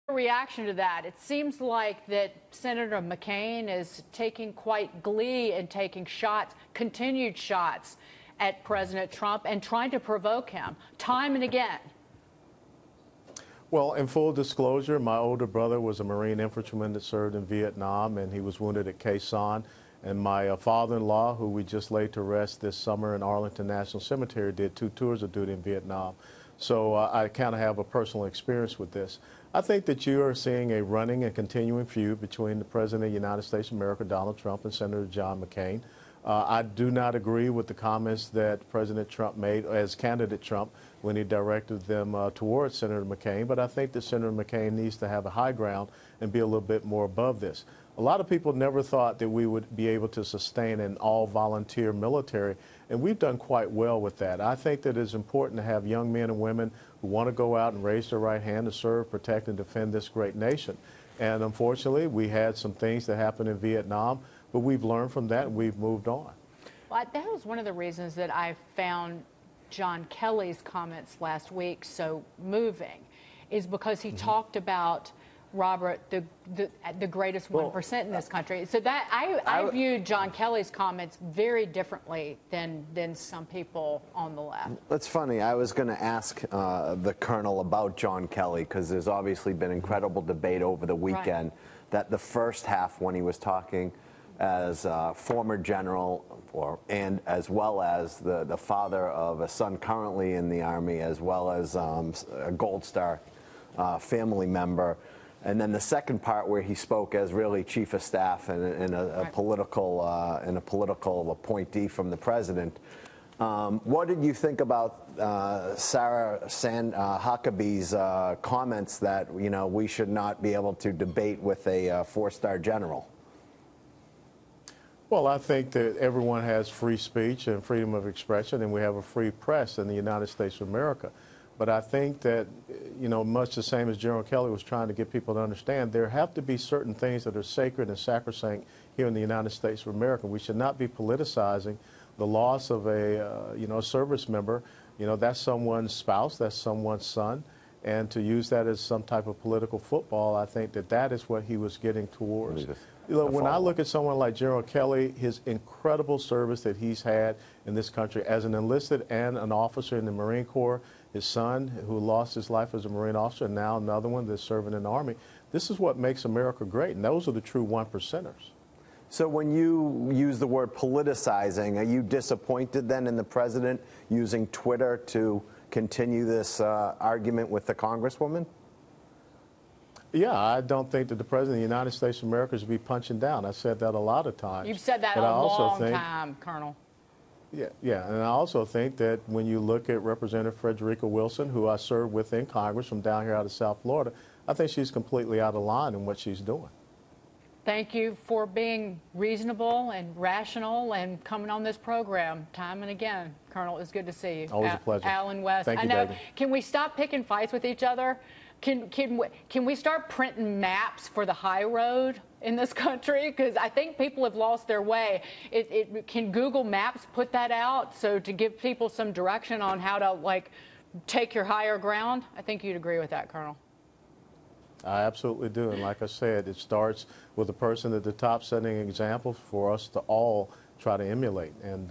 Reaction to that? It seems like that Senator McCain is taking quite glee and taking shots, continued shots at President Trump and trying to provoke him time and again. Well, in full disclosure, my older brother was a Marine infantryman that served in Vietnam, and he was wounded at Khe Sanh. And my father-in-law, who we just laid to rest this summer in Arlington National Cemetery, did 2 tours of duty in Vietnam. So I kind of have a personal experience with this. I think that you are seeing a running and continuing feud between the President of the United States of America, Donald Trump, and Senator John McCain. I do not agree with the comments that President Trump made as candidate Trump when he directed them towards Senator McCain, but I think that Senator McCain needs to have a high ground and be a little bit more above this. A lot of people never thought that we would be able to sustain an all-volunteer military, and we've done quite well with that. I think that it's important to have young men and women who want to go out and raise their right hand to serve, protect, and defend this great nation. And unfortunately, we had some things that happened in Vietnam, but we've learned from that and we've moved on. Well, that was one of the reasons that I found John Kelly's comments last week so moving, is because he talked about Robert, the greatest 1% in this country. So that I viewed John Kelly's comments very differently than some people on the left. That's funny. I was going to ask the Colonel about John Kelly, because there's obviously been incredible debate over the weekend that the first half, when he was talking as a former general and as well as the father of a son currently in the Army, as well as a Gold Star family member. And then the second part where he spoke as really chief of staff and a political appointee from the president. What did you think about Sarah Huckabee's comments that we should not be able to debate with a 4-star general? Well, I think that everyone has free speech and freedom of expression, and we have a free press in the United States of America. But I think that, much the same as General Kelly was trying to get people to understand, there have to be certain things that are sacred and sacrosanct here in the United States of America. We should not be politicizing the loss of a service member. That's someone's spouse, that's someone's son. And to use that as some type of political football, I think that is what he was getting towards. When I look at someone like General Kelly, his incredible service that he's had in this country as an enlisted and an officer in the Marine Corps, his son who lost his life as a Marine officer, and now another one that's serving in the Army, this is what makes America great, and those are the true 1%ers. So when you use the word politicizing, are you disappointed then in the president using Twitter to continue this argument with the Congresswoman? Yeah, I don't think that the President of the United States of America should be punching down. I've said that a lot of times. You've said that a long time, Colonel. Yeah, and I also think that when you look at Representative Frederica Wilson, who I served with in Congress from down here out of South Florida, I think she's completely out of line in what she's doing. Thank you for being reasonable and rational and coming on this program time and again. Colonel, it's good to see you. Always a pleasure. Alan West. Thank you, I know. David. Can we stop picking fights with each other? Can we start printing maps for the high road in this country? Because I think people have lost their way. Can Google Maps put that out so to give people some direction on how to take your higher ground? I think you'd agree with that, Colonel. I absolutely do. And like I said, it starts with the person at the top setting an example for us to all try to emulate. And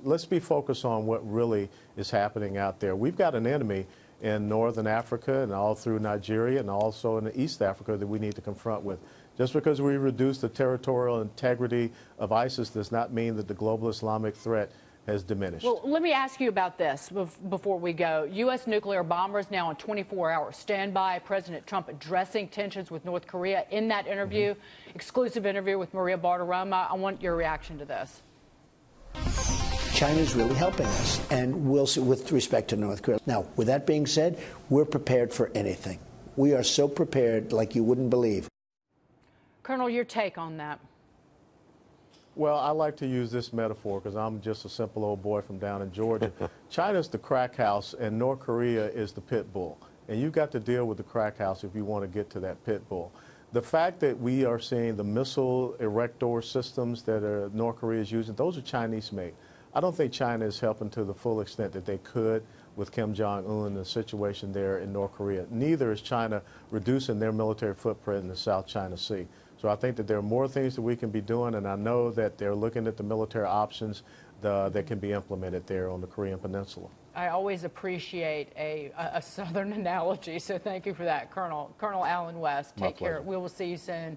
let's be focused on what really is happening out there. We've got an enemy in northern Africa and all through Nigeria and also in East Africa that we need to confront with. Just because we reduce the territorial integrity of ISIS does not mean that the global Islamic threat has diminished. Well, let me ask you about this before we go. U.S. nuclear bombers now on 24-hour standby. President Trump addressing tensions with North Korea in that interview, exclusive interview with Maria Bartiromo. I want your reaction to this. China's really helping us, and we'll see with respect to North Korea. Now, with that being said, we're prepared for anything. We are so prepared like you wouldn't believe. Colonel, your take on that? Well, I like to use this metaphor because I'm just a simple old boy from down in Georgia. China's the crack house, and North Korea is the pit bull. And you've got to deal with the crack house if you want to get to that pit bull. The fact that we are seeing the missile erector systems that North Korea is using, those are Chinese made. I don't think China is helping to the full extent that they could with Kim Jong-un and the situation there in North Korea. Neither is China reducing their military footprint in the South China Sea. So I think that there are more things that we can be doing, and I know that they're looking at the military options that can be implemented there on the Korean Peninsula. I always appreciate a Southern analogy, so thank you for that, Colonel Allen West. My Take care. pleasure. We will see you soon.